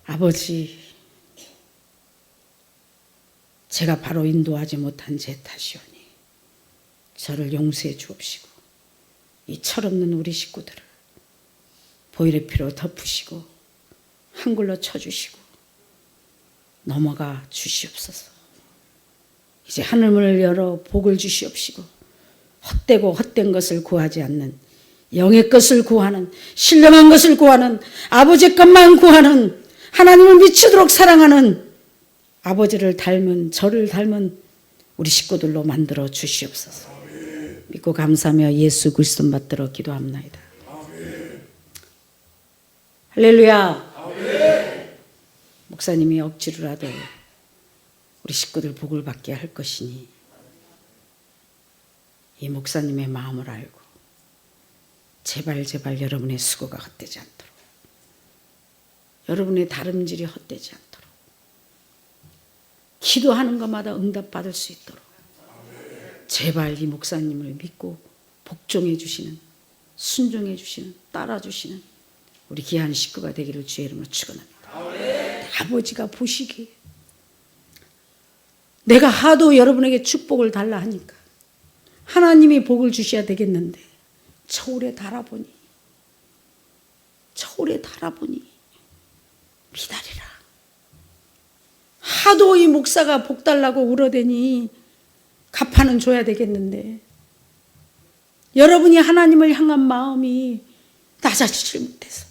아버지, 제가 바로 인도하지 못한 제 탓이오니 저를 용서해 주옵시고 이 철없는 우리 식구들을 보혈의 피로 덮으시고 한글로 쳐주시고 넘어가 주시옵소서. 이제 하늘문을 열어 복을 주시옵시고 헛되고 헛된 것을 구하지 않는, 영의 것을 구하는, 신령한 것을 구하는, 아버지 것만 구하는, 하나님을 미치도록 사랑하는, 아버지를 닮은, 저를 닮은 우리 식구들로 만들어 주시옵소서. 믿고 감사하며 예수 그리스도 받들어 기도합나이다. 할렐루야. 목사님이 억지로라도 우리 식구들 복을 받게 할 것이니 이 목사님의 마음을 알고 제발 여러분의 수고가 헛되지 않도록, 여러분의 다름질이 헛되지 않도록, 기도하는 것마다 응답받을 수 있도록 제발 이 목사님을 믿고 복종해 주시는, 순종해 주시는, 따라 주시는 우리 귀한 식구가 되기를 주의 이름으로 축원합니다. 아버지가 보시기에 내가 하도 여러분에게 축복을 달라 하니까 하나님이 복을 주셔야 되겠는데 저울에 달아보니 기다리라. 하도 이 목사가 복 달라고 울어대니 갚아는 줘야 되겠는데 여러분이 하나님을 향한 마음이 낮아지질 못해서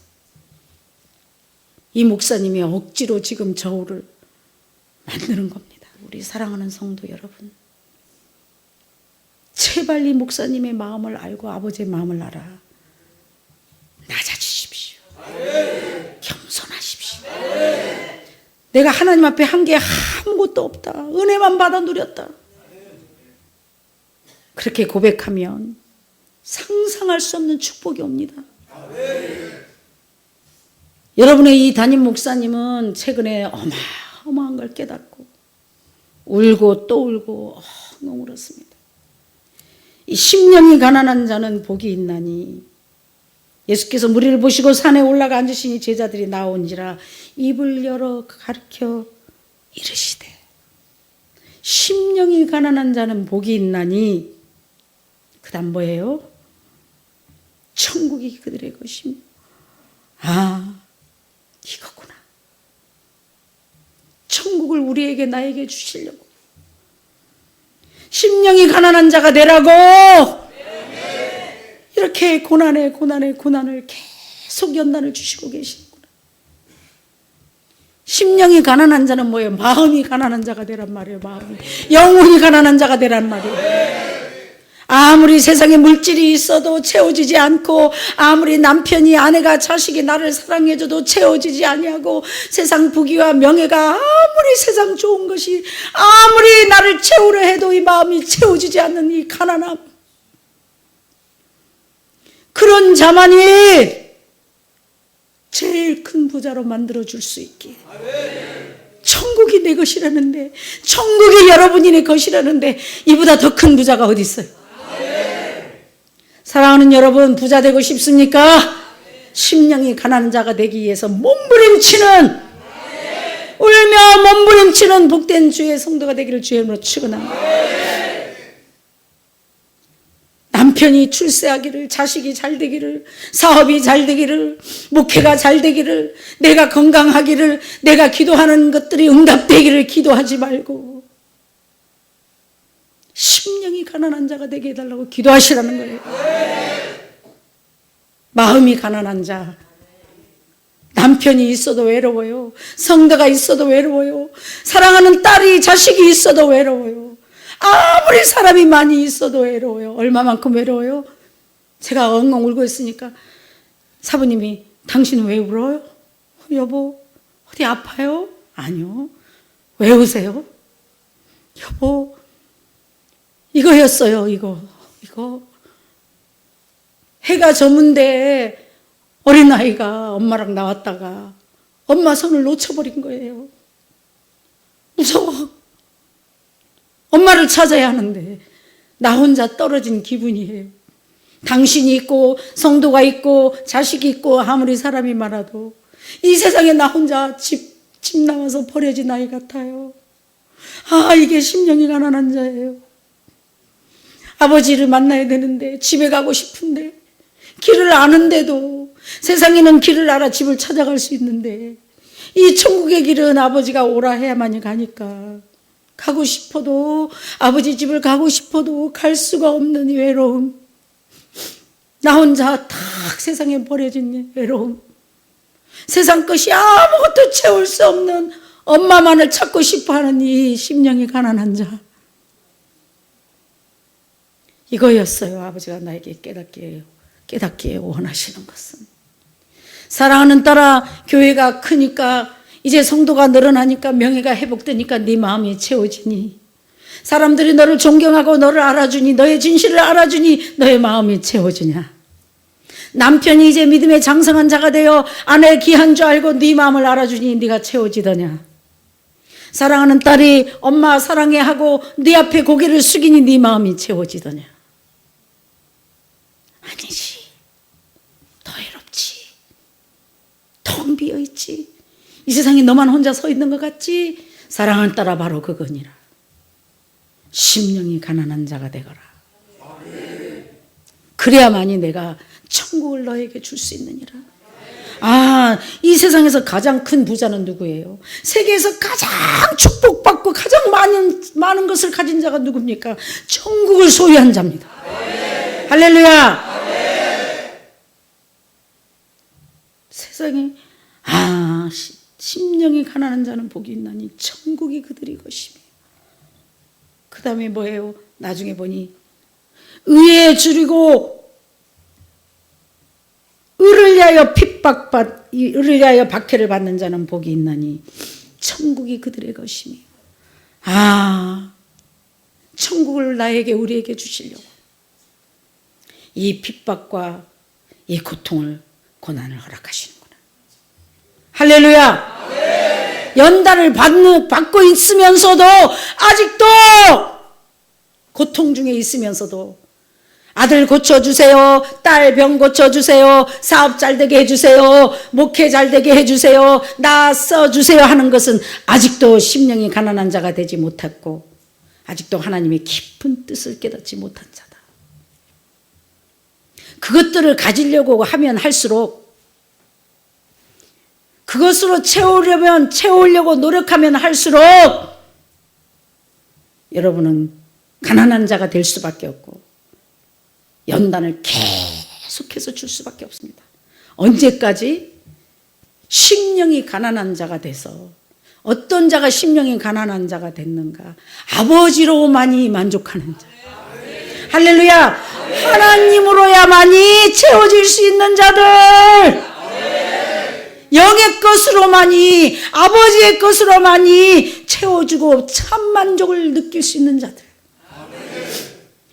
이 목사님이 억지로 지금 저울을 만드는 겁니다. 우리 사랑하는 성도 여러분, 제발 이 목사님의 마음을 알고 아버지의 마음을 알아 낮아지십시오. 겸손하십시오. 내가 하나님 앞에 한 게 아무것도 없다, 은혜만 받아 누렸다, 그렇게 고백하면 상상할 수 없는 축복이 옵니다. 여러분의 이 담임 목사님은 최근에 어마어마한 걸 깨닫고 울고 또 울고 너무 울었습니다. 이 심령이 가난한 자는 복이 있나니 예수께서 무리를 보시고 산에 올라가 앉으시니 제자들이 나온지라 입을 열어 가르쳐 이르시되 심령이 가난한 자는 복이 있나니 그 다음 뭐예요? 천국이 그들의 것이며. 이거구나. 천국을 우리에게, 나에게 주시려고 심령이 가난한 자가 되라고 이렇게 고난을 계속 연단을 주시고 계시는구나. 심령이 가난한 자는 뭐예요? 마음이 가난한 자가 되란 말이에요. 마음이, 영혼이 가난한 자가 되란 말이에요. 아무리 세상에 물질이 있어도 채워지지 않고, 아무리 남편이, 아내가, 자식이 나를 사랑해줘도 채워지지 아니하고, 세상 부귀와 명예가 아무리 세상 좋은 것이 아무리 나를 채우려 해도 이 마음이 채워지지 않는 이 가난함, 그런 자만이 제일 큰 부자로 만들어줄 수 있기에, 천국이 내 것이라는데, 천국이 여러분이 내 것이라는데 이보다 더 큰 부자가 어디 있어요? 사랑하는 여러분, 부자 되고 싶습니까? 심령이 가난한 자가 되기 위해서 몸부림치는, 울며 몸부림치는 복된 주의 성도가 되기를 주의 이름으로 축원합니다. 남편이 출세하기를, 자식이 잘 되기를, 사업이 잘 되기를, 목회가 잘 되기를, 내가 건강하기를, 내가 기도하는 것들이 응답되기를 기도하지 말고 심령이 가난한 자가 되게 해달라고 기도하시라는 거예요. 마음이 가난한 자, 남편이 있어도 외로워요. 성도가 있어도 외로워요. 사랑하는 딸이, 자식이 있어도 외로워요. 아무리 사람이 많이 있어도 외로워요. 얼마만큼 외로워요? 제가 엉엉 울고 있으니까 사부님이 당신은 왜 울어요? 여보, 어디 아파요? 아니요. 왜 우세요? 여보, 이거였어요. 이거 해가 저문데 어린아이가 엄마랑 나왔다가 엄마 손을 놓쳐버린 거예요. 무서워. 엄마를 찾아야 하는데 나 혼자 떨어진 기분이에요. 당신이 있고 성도가 있고 자식이 있고 아무리 사람이 많아도 이 세상에 나 혼자 집 나와서 버려진 아이 같아요. 이게 심령이 가난한 자예요. 아버지를 만나야 되는데, 집에 가고 싶은데, 길을 아는데도, 세상에는 길을 알아 집을 찾아갈 수 있는데, 이 천국의 길은 아버지가 오라 해야만이 가니까, 가고 싶어도, 아버지 집을 가고 싶어도 갈 수가 없는 이 외로움, 나 혼자 탁 세상에 버려진 외로움, 세상 것이 아무것도 채울 수 없는 엄마만을 찾고 싶어하는 이 심령이 가난한 자, 이거였어요. 아버지가 나에게 깨닫기에 원하시는 것은. 사랑하는 딸아, 교회가 크니까, 이제 성도가 늘어나니까, 명예가 회복되니까 네 마음이 채워지니, 사람들이 너를 존경하고 너를 알아주니, 너의 진실을 알아주니 너의 마음이 채워지냐? 남편이 이제 믿음의 장성한 자가 되어 아내의 귀한 줄 알고 네 마음을 알아주니 네가 채워지더냐? 사랑하는 딸이 엄마 사랑해 하고 네 앞에 고개를 숙이니 네 마음이 채워지더냐? 아니지. 더 외롭지. 텅 비어있지. 이 세상에 너만 혼자 서 있는 것 같지? 사랑하는 딸아, 바로 그거니라. 심령이 가난한 자가 되거라. 그래야만이 내가 천국을 너에게 줄 수 있느니라. 이 세상에서 가장 큰 부자는 누구예요? 세계에서 가장 축복받고 가장 많은 것을 가진 자가 누굽니까? 천국을 소유한 자입니다. 할렐루야. 세상에 심령이 가난한 자는 복이 있나니 천국이 그들이 것이며, 그 다음에 뭐예요? 나중에 보니 의에 줄이고 의를 위하여 의를 위하여 박해를 받는 자는 복이 있나니 천국이 그들의 것이며. 천국을 나에게, 우리에게 주시려고 이 핍박과 이 고통을, 고난을 허락하시는구나. 할렐루야. 연단을 받고 있으면서도, 아직도 고통 중에 있으면서도 아들 고쳐주세요, 딸 병 고쳐주세요, 사업 잘 되게 해주세요, 목회 잘 되게 해주세요, 나 써주세요 하는 것은 아직도 심령이 가난한 자가 되지 못했고, 아직도 하나님의 깊은 뜻을 깨닫지 못한 자다. 그것들을 가지려고 하면 할수록, 그것으로 채우려고 노력하면 할수록 여러분은 가난한 자가 될 수밖에 없고 연단을 계속해서 줄 수밖에 없습니다. 언제까지? 심령이 가난한 자가 돼서. 어떤 자가 심령이 가난한 자가 됐는가? 아버지로만이 만족하는 자. 할렐루야. 하나님으로야만이 채워질 수 있는 자들, 영의 것으로만이, 아버지의 것으로만이 채워주고 참 만족을 느낄 수 있는 자들,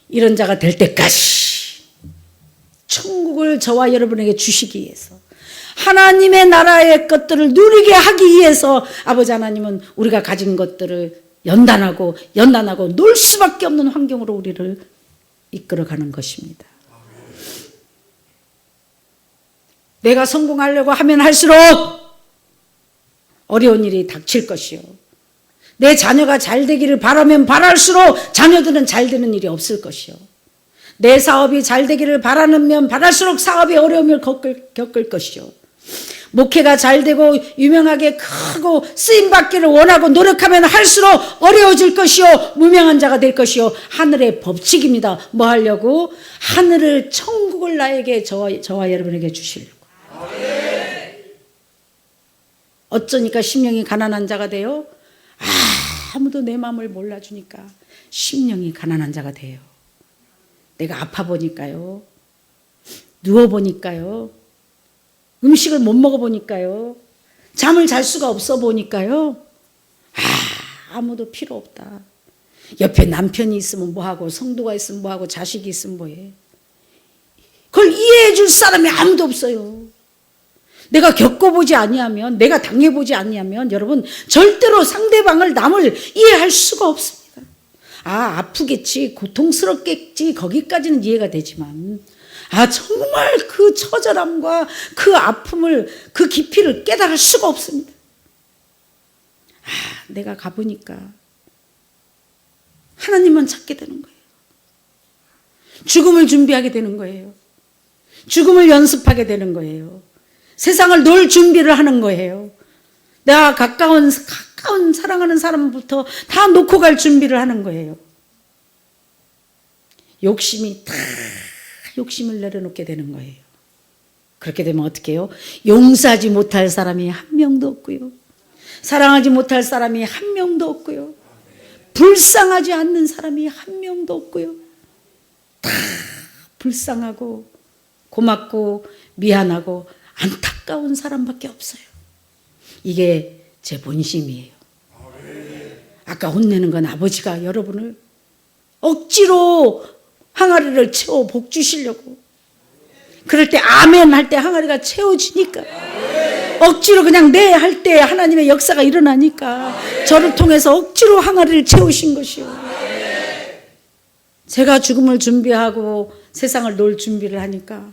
이런 자가 될 때까지 천국을 저와 여러분에게 주시기 위해서, 하나님의 나라의 것들을 누리게 하기 위해서 아버지 하나님은 우리가 가진 것들을 연단하고 놀 수밖에 없는 환경으로 우리를 이끌어가는 것입니다. 내가 성공하려고 하면 할수록 어려운 일이 닥칠 것이요, 내 자녀가 잘 되기를 바라면 바랄수록 자녀들은 잘 되는 일이 없을 것이요, 내 사업이 잘 되기를 바라면 바랄수록 사업이 어려움을 겪을 것이요, 목회가 잘 되고 유명하게 크고 쓰임받기를 원하고 노력하면 할수록 어려워질 것이요, 무명한 자가 될 것이요. 하늘의 법칙입니다. 뭐 하려고? 하늘을, 천국을 나에게, 저와 여러분에게 주시려고. 어쩌니까 심령이 가난한 자가 돼요? 아무도 내 마음을 몰라주니까 심령이 가난한 자가 돼요. 내가 아파 보니까요, 누워 보니까요, 음식을 못 먹어 보니까요, 잠을 잘 수가 없어 보니까요, 아무도 필요 없다. 옆에 남편이 있으면 뭐하고, 성도가 있으면 뭐하고, 자식이 있으면 뭐해. 그걸 이해해 줄 사람이 아무도 없어요. 내가 겪어보지 아니하면, 내가 당해보지 아니하면 여러분 절대로 상대방을, 남을 이해할 수가 없습니다. 아프겠지, 고통스럽겠지, 거기까지는 이해가 되지만 정말 그 처절함과 그 아픔을, 그 깊이를 깨달을 수가 없습니다. 내가 가보니까 하나님만 찾게 되는 거예요. 죽음을 준비하게 되는 거예요. 죽음을 연습하게 되는 거예요. 세상을 놓을 준비를 하는 거예요. 내가 가까운 사랑하는 사람부터 다 놓고 갈 준비를 하는 거예요. 욕심을 내려놓게 되는 거예요. 그렇게 되면 어떻게 해요? 용서하지 못할 사람이 한 명도 없고요. 사랑하지 못할 사람이 한 명도 없고요. 불쌍하지 않는 사람이 한 명도 없고요. 다 불쌍하고 고맙고 미안하고 안타까운 사람밖에 없어요. 이게 제 본심이에요. 아까 혼내는 건 아버지가 여러분을 억지로 항아리를 채워 복 주시려고, 그럴 때 아멘 할 때 항아리가 채워지니까, 억지로 그냥 네 할 때 하나님의 역사가 일어나니까 저를 통해서 억지로 항아리를 채우신 것이요. 제가 죽음을 준비하고 세상을 놓을 준비를 하니까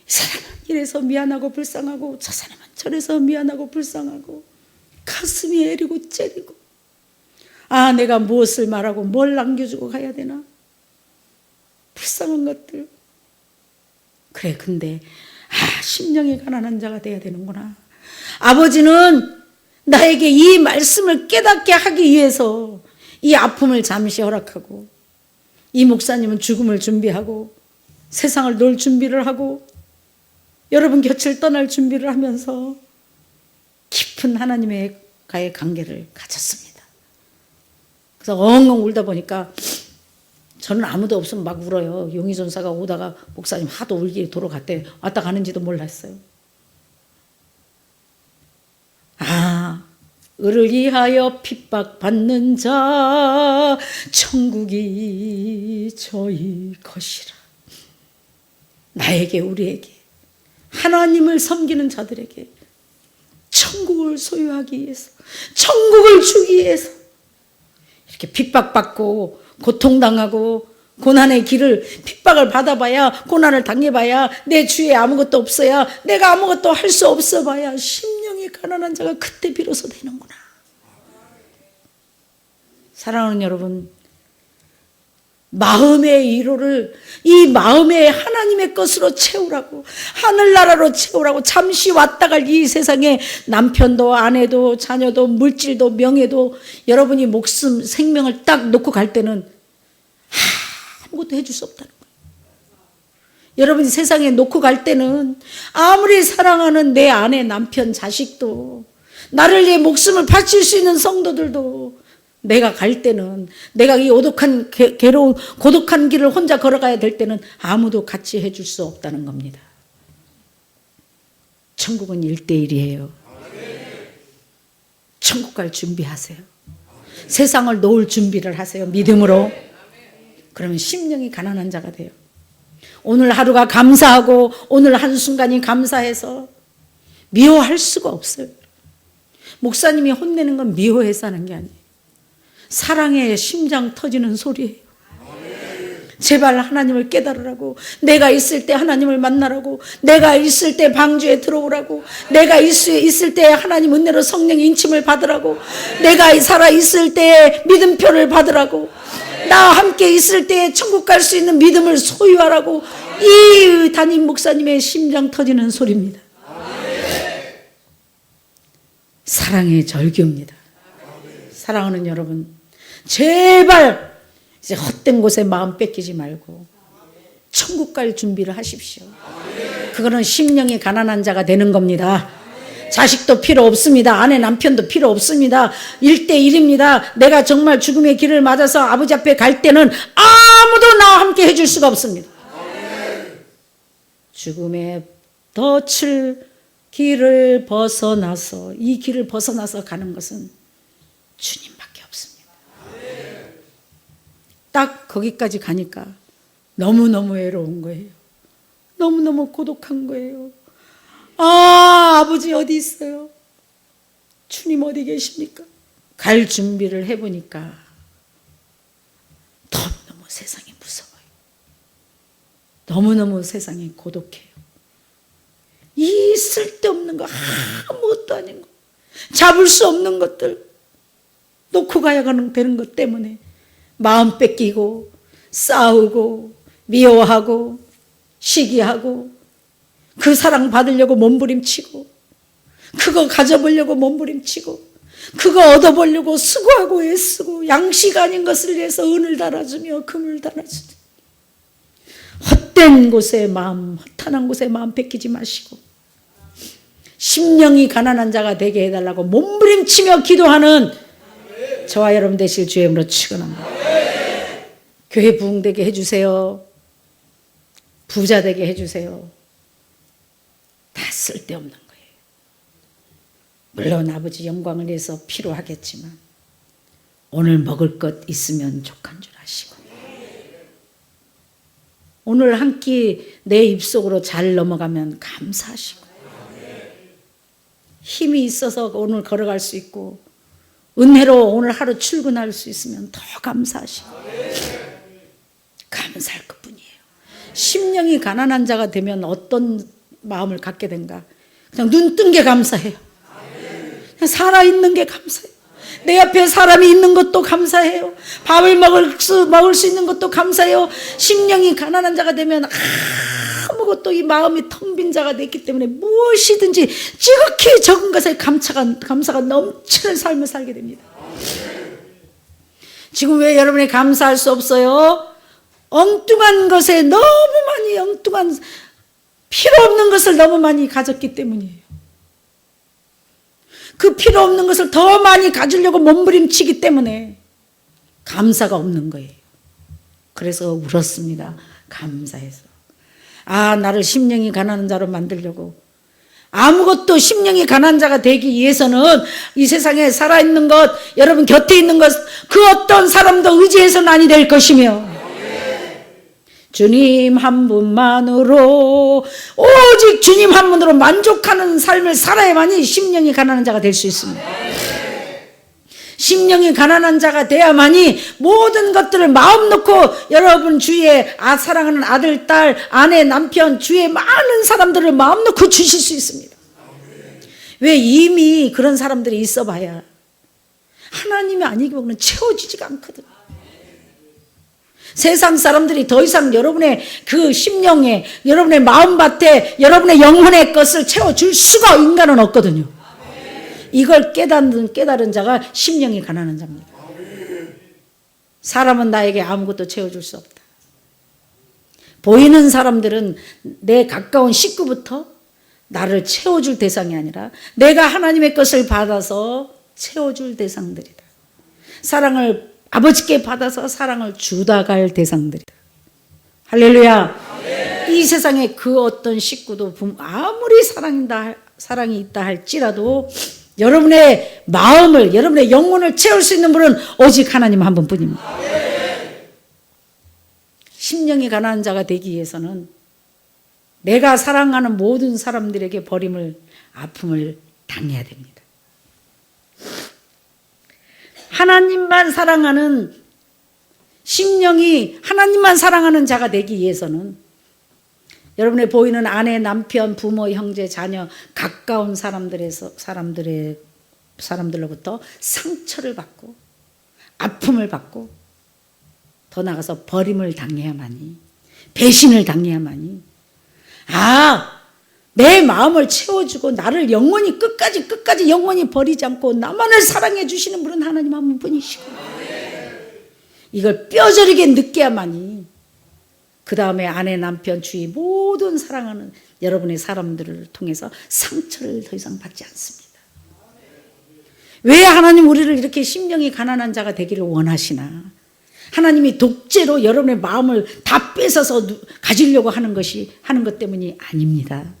이 사람은 이래서 미안하고 불쌍하고 저 사람은 저래서 미안하고 불쌍하고 가슴이 애리고 째리고, 내가 무엇을 말하고 뭘 남겨주고 가야 되나, 불쌍한 것들. 그래, 근데 심령이 가난한 자가 돼야 되는구나. 아버지는 나에게 이 말씀을 깨닫게 하기 위해서 이 아픔을 잠시 허락하고, 이 목사님은 죽음을 준비하고 세상을 놓을 준비를 하고 여러분 곁을 떠날 준비를 하면서 깊은 하나님과의 관계를 가졌습니다. 그래서 엉엉 울다 보니까 저는 아무도 없으면 막 울어요. 용희 전사가 오다가 목사님 하도 울기 도로 갔대. 왔다 가는지도 몰랐어요. 을을 위하여 핍박받는 자 천국이 저희 것이라. 나에게, 우리에게, 하나님을 섬기는 자들에게 천국을 소유하기 위해서, 천국을 주기 위해서 이렇게 핍박받고 고통당하고 고난의 길을, 핍박을 받아봐야, 고난을 당해봐야, 내 주위에 아무것도 없어야, 내가 아무것도 할 수 없어봐야 심령이 가난한 자가 그때 비로소 되는구나. 사랑하는 여러분, 마음의 위로를 이 마음의 하나님의 것으로 채우라고, 하늘나라로 채우라고. 잠시 왔다 갈 이 세상에 남편도 아내도 자녀도 물질도 명예도 여러분이 목숨 생명을 딱 놓고 갈 때는 아무것도 해줄 수 없다는 거예요. 여러분이 세상에 놓고 갈 때는 아무리 사랑하는 내 아내, 남편, 자식도, 나를 위해 목숨을 바칠 수 있는 성도들도 내가 갈 때는, 내가 이 오독한 괴로운 고독한 길을 혼자 걸어가야 될 때는 아무도 같이 해줄 수 없다는 겁니다. 천국은 1:1이에요. 천국 갈 준비하세요. 세상을 놓을 준비를 하세요. 믿음으로. 그러면 심령이 가난한 자가 돼요. 오늘 하루가 감사하고 오늘 한순간이 감사해서 미워할 수가 없어요. 목사님이 혼내는 건 미워해서 하는 게 아니에요. 사랑에 심장 터지는 소리예요. 제발 하나님을 깨달으라고, 내가 있을 때 하나님을 만나라고, 내가 있을 때 방주에 들어오라고, 내가 있을 때 하나님 은혜로 성령 인침을 받으라고, 내가 살아 있을 때 믿음표를 받으라고, 나와 함께 있을 때 천국 갈 수 있는 믿음을 소유하라고, 이 담임 목사님의 심장 터지는 소리입니다. 사랑의 절규입니다. 사랑하는 여러분, 제발 이제 헛된 곳에 마음 뺏기지 말고 천국 갈 준비를 하십시오. 그거는 심령이 가난한 자가 되는 겁니다. 자식도 필요 없습니다. 아내, 남편도 필요 없습니다. 1:1입니다. 내가 정말 죽음의 길을 맞아서 아버지 앞에 갈 때는 아무도 나와 함께 해줄 수가 없습니다. 죽음의 덫을 길을 벗어나서, 이 길을 벗어나서 가는 것은 주님밖에 없습니다. 딱 거기까지 가니까 너무너무 외로운 거예요. 너무너무 고독한 거예요. 아버지 어디 있어요? 주님 어디 계십니까? 갈 준비를 해보니까 너무너무 세상이 무서워요. 너무너무 세상이 고독해요. 이 쓸데없는 거, 아무것도 아닌 거, 잡을 수 없는 것들 놓고 가야 되는 것 때문에 마음 뺏기고 싸우고 미워하고 시기하고 그 사랑 받으려고 몸부림치고 그거 가져보려고 몸부림치고 그거 얻어보려고 수고하고 애쓰고 양식 아닌 것을 위해서 은을 달아주며 금을 달아주며 헛된 곳에 마음, 허탄한 곳에 마음 뺏기지 마시고 심령이 가난한 자가 되게 해달라고 몸부림치며 기도하는 저와 여러분 되실 주의 이름으로 축원합니다. 교회 부흥되게 해주세요. 부자 되게 해주세요. 다 쓸데없는 거예요. 물론 아버지 영광을 위해서 필요하겠지만 오늘 먹을 것 있으면 족한 줄 아시고 오늘 한 끼 내 입속으로 잘 넘어가면 감사하시고 힘이 있어서 오늘 걸어갈 수 있고 은혜로 오늘 하루 출근할 수 있으면 더 감사하시고 감사할 것뿐이에요. 심령이 가난한 자가 되면 어떤 마음을 갖게 된가? 그냥 눈 뜬 게 감사해요. 그냥 살아있는 게 감사해요. 내 앞에 사람이 있는 것도 감사해요. 밥을 먹을 수 있는 것도 감사해요. 심령이 가난한 자가 되면 아무것도 이 마음이 텅 빈 자가 됐기 때문에 무엇이든지 지극히 적은 것에 감사가 넘치는 삶을 살게 됩니다. 지금 왜 여러분이 감사할 수 없어요? 엉뚱한 것에 너무 많이 엉뚱한 필요 없는 것을 너무 많이 가졌기 때문이에요. 그 필요 없는 것을 더 많이 가지려고 몸부림치기 때문에 감사가 없는 거예요. 그래서 울었습니다. 감사해서. 나를 심령이 가난한 자로 만들려고 아무것도 심령이 가난한 자가 되기 위해서는 이 세상에 살아있는 것, 여러분 곁에 있는 것, 그 어떤 사람도 의지해서는 아니 될 것이며 주님 한 분만으로 오직 주님 한 분으로 만족하는 삶을 살아야만이 심령이 가난한 자가 될 수 있습니다. 심령이 가난한 자가 돼야만이 모든 것들을 마음 놓고 여러분 주위에 사랑하는 아들, 딸, 아내, 남편, 주위에 많은 사람들을 마음 놓고 주실 수 있습니다. 왜 이미 그런 사람들이 있어 봐야 하나님이 아니고는 채워지지가 않거든요. 세상 사람들이 더 이상 여러분의 그 심령에, 여러분의 마음밭에, 여러분의 영혼의 것을 채워줄 수가 인간은 없거든요. 이걸 깨달은 자가 심령이 가난한 자입니다. 사람은 나에게 아무것도 채워줄 수 없다. 보이는 사람들은 내 가까운 식구부터 나를 채워줄 대상이 아니라 내가 하나님의 것을 받아서 채워줄 대상들이다. 사랑을 아버지께 받아서 사랑을 주다 갈 대상들이다. 할렐루야. 이 세상에 그 어떤 식구도 아무리 사랑이 있다 할지라도 여러분의 마음을, 여러분의 영혼을 채울 수 있는 분은 오직 하나님 한 분뿐입니다. 심령이 가난한 자가 되기 위해서는 내가 사랑하는 모든 사람들에게 버림을, 아픔을 당해야 됩니다. 하나님만 사랑하는 심령이 하나님만 사랑하는 자가 되기 위해서는 여러분의 보이는 아내, 남편, 부모, 형제, 자녀, 가까운 사람들로부터 상처를 받고 아픔을 받고 더 나아가서 버림을 당해야만이, 배신을 당해야만이, 내 마음을 채워주고 나를 영원히 끝까지 영원히 버리지 않고 나만을 사랑해 주시는 분은 하나님 한 분이시고 이걸 뼈저리게 느껴야만이 그 다음에 아내, 남편, 주위 모든 사랑하는 여러분의 사람들을 통해서 상처를 더 이상 받지 않습니다. 왜 하나님 우리를 이렇게 심령이 가난한 자가 되기를 원하시나? 하나님이 독재로 여러분의 마음을 다 뺏어서 가지려고 하는 것 때문이 아닙니다.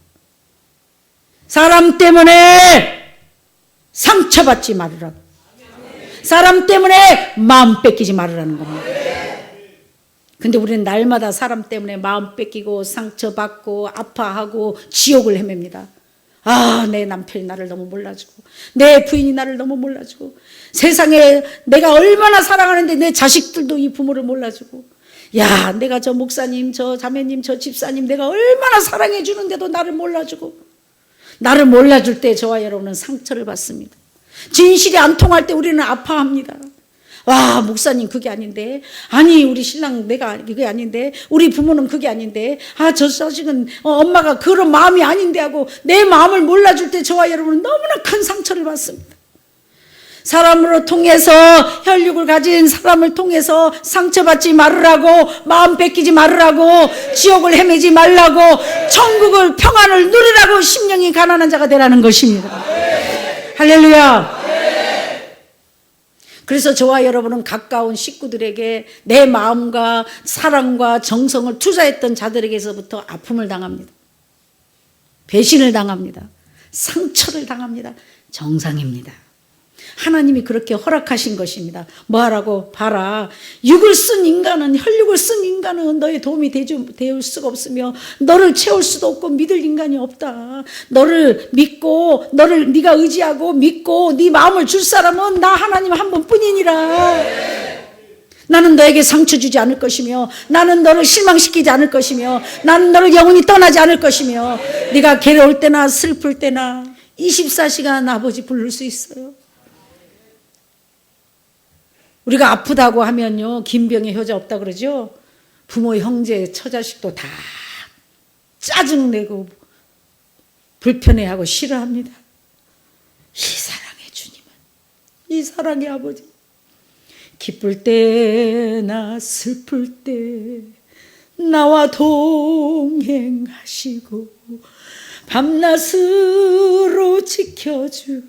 사람 때문에 상처받지 말으라고. 사람 때문에 마음 뺏기지 말으라는 겁니다. 근데 우리는 날마다 사람 때문에 마음 뺏기고 상처받고 아파하고 지옥을 헤맵니다. 내 남편이 나를 너무 몰라주고 내 부인이 나를 너무 몰라주고 세상에 내가 얼마나 사랑하는데 내 자식들도 이 부모를 몰라주고 야, 내가 저 목사님, 저 자매님, 저 집사님 내가 얼마나 사랑해 주는데도 나를 몰라주고, 나를 몰라줄 때 저와 여러분은 상처를 받습니다. 진실이 안 통할 때 우리는 아파합니다. 와, 목사님 그게 아닌데, 아니 우리 신랑 내가 그게 아닌데, 우리 부모는 그게 아닌데, 아 저 자식은 엄마가 그런 마음이 아닌데 하고 내 마음을 몰라줄 때 저와 여러분은 너무나 큰 상처를 받습니다. 사람으로 통해서, 혈육을 가진 사람을 통해서 상처받지 말으라고, 마음 뺏기지 말으라고, 지옥을 헤매지 말라고, 천국을 평안을 누리라고 심령이 가난한 자가 되라는 것입니다. 할렐루야. 그래서 저와 여러분은 가까운 식구들에게 내 마음과 사랑과 정성을 투자했던 자들에게서부터 아픔을 당합니다. 배신을 당합니다. 상처를 당합니다. 정상입니다. 하나님이 그렇게 허락하신 것입니다. 뭐하라고? 봐라, 육을 쓴 인간은, 혈육을 쓴 인간은 너의 도움이 되올 수가 없으며 너를 채울 수도 없고 믿을 인간이 없다. 너를 믿고, 너를 네가 의지하고 믿고 네 마음을 줄 사람은 나 하나님 한 분뿐이니라. 나는 너에게 상처 주지 않을 것이며, 나는 너를 실망시키지 않을 것이며, 나는 너를 영원히 떠나지 않을 것이며, 네가 괴로울 때나 슬플 때나 24시간 아버지 부를 수 있어요. 우리가 아프다고 하면요, 김병의 효자 없다 그러죠. 부모, 형제, 처자식도 다 짜증내고 불편해하고 싫어합니다. 이 사랑의 주님은, 이 사랑의 아버지, 기쁠 때나 슬플 때 나와 동행하시고 밤낮으로 지켜주소서.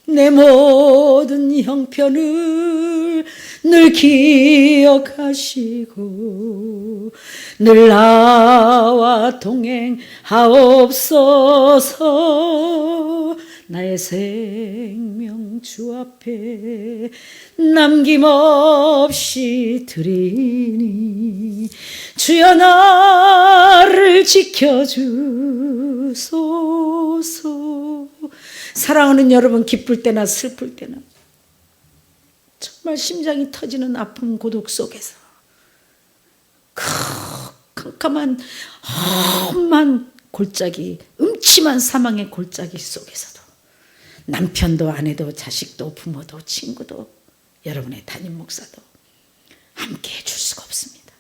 내 모든 형편을 늘 기억하시고 늘 나와 동행하옵소서. 나의 생명 주 앞에 남김없이 드리니 주여 나를 지켜주소서. 사랑하는 여러분, 기쁠 때나 슬플 때나 정말 심장이 터지는 아픔, 고독 속에서 캄캄한 험한 골짜기, 음침한 사망의 골짜기 속에서도 남편도 아내도 자식도 부모도 친구도 여러분의 담임 목사도 함께 해줄 수가 없습니다.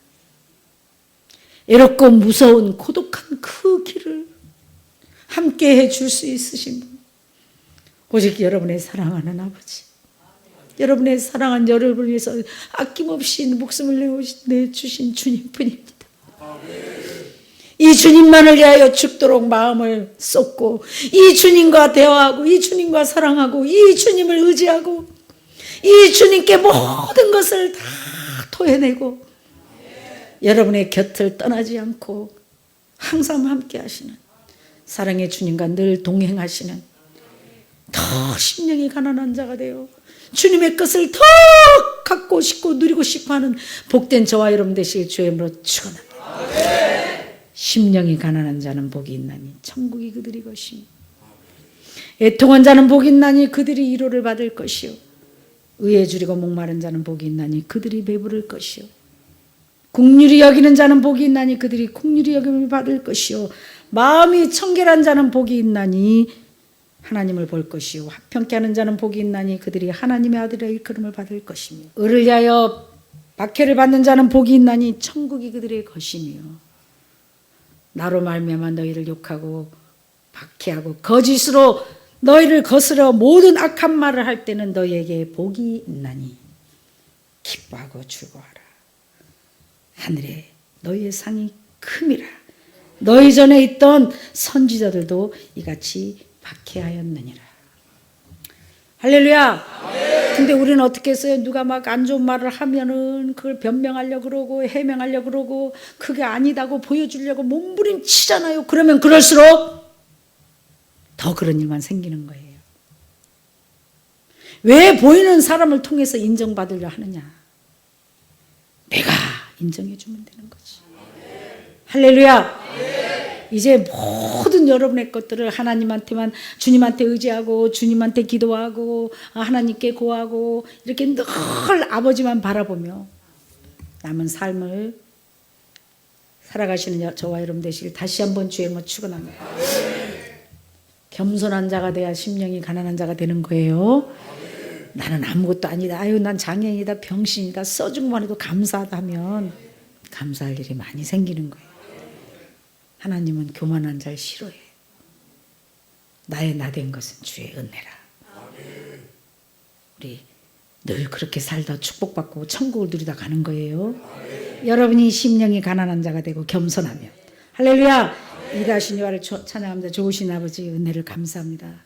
외롭고 무서운 고독한 그 길을 함께 해줄 수 있으신 분, 오직 여러분의 사랑하는 아버지, 여러분의 사랑한 여러분을 위해서 아낌없이 목숨을 내주신 주님뿐입니다. 이 주님만을 위하여 죽도록 마음을 쏟고, 이 주님과 대화하고, 이 주님과 사랑하고, 이 주님을 의지하고, 이 주님께 모든 것을 다 토해내고 여러분의 곁을 떠나지 않고 항상 함께 하시는 사랑의 주님과 늘 동행하시는 더 심령이 가난한 자가 되어 주님의 것을 더 갖고 싶고 누리고 싶어하는 복된 저와 여러분 되시길 주의 이름으로 축원합니다. 심령이 가난한 자는 복이 있나니 천국이 그들이 것이며, 애통한 자는 복이 있나니 그들이 위로를 받을 것이요, 의에 줄이고 목마른 자는 복이 있나니 그들이 배부를 것이요, 긍휼히 여기는 자는 복이 있나니 그들이 긍휼히 여김을 받을 것이요, 마음이 청결한 자는 복이 있나니 하나님을 볼 것이요, 화평케 하는 자는 복이 있나니 그들이 하나님의 아들의 일컬음을 받을 것이며, 의를 위하여 박해를 받는 자는 복이 있나니 천국이 그들의 것이며, 나로 말미암아 너희를 욕하고 박해하고 거짓으로 너희를 거스려 모든 악한 말을 할 때는 너희에게 복이 있나니 기뻐하고 즐거워하라. 하늘에 너희의 상이 큼이라. 너희 전에 있던 선지자들도 이같이 박해하였느니라. 할렐루야. 근데 우리는 어떻게 했어요? 누가 막 안 좋은 말을 하면은 그걸 변명하려고 그러고 해명하려고 그러고 그게 아니다고 보여주려고 몸부림치잖아요. 그러면 그럴수록 더 그런 일만 생기는 거예요. 왜 보이는 사람을 통해서 인정받으려 하느냐? 내가 인정해주면 되는 거지. 할렐루야. 이제 모든 여러분의 것들을 하나님한테만 주님한테 의지하고 주님한테 기도하고 하나님께 구하고 이렇게 늘 아버지만 바라보며 남은 삶을 살아가시는 저와 여러분 되시길 다시 한번 주의 이름으로 축원합니다. 겸손한 자가 돼야 심령이 가난한 자가 되는 거예요. 나는 아무것도 아니다. 아유 난 장애인이다 병신이다 써주고만 해도 감사하다 하면 감사할 일이 많이 생기는 거예요. 하나님은 교만한 자를 싫어해. 나의 나된 것은 주의 은혜라. 우리 늘 그렇게 살다 축복받고 천국을 누리다 가는 거예요. 여러분이 심령이 가난한 자가 되고 겸손하면 할렐루야. 이다신 여호와를 찬양합니다. 좋으신 아버지 은혜를 감사합니다.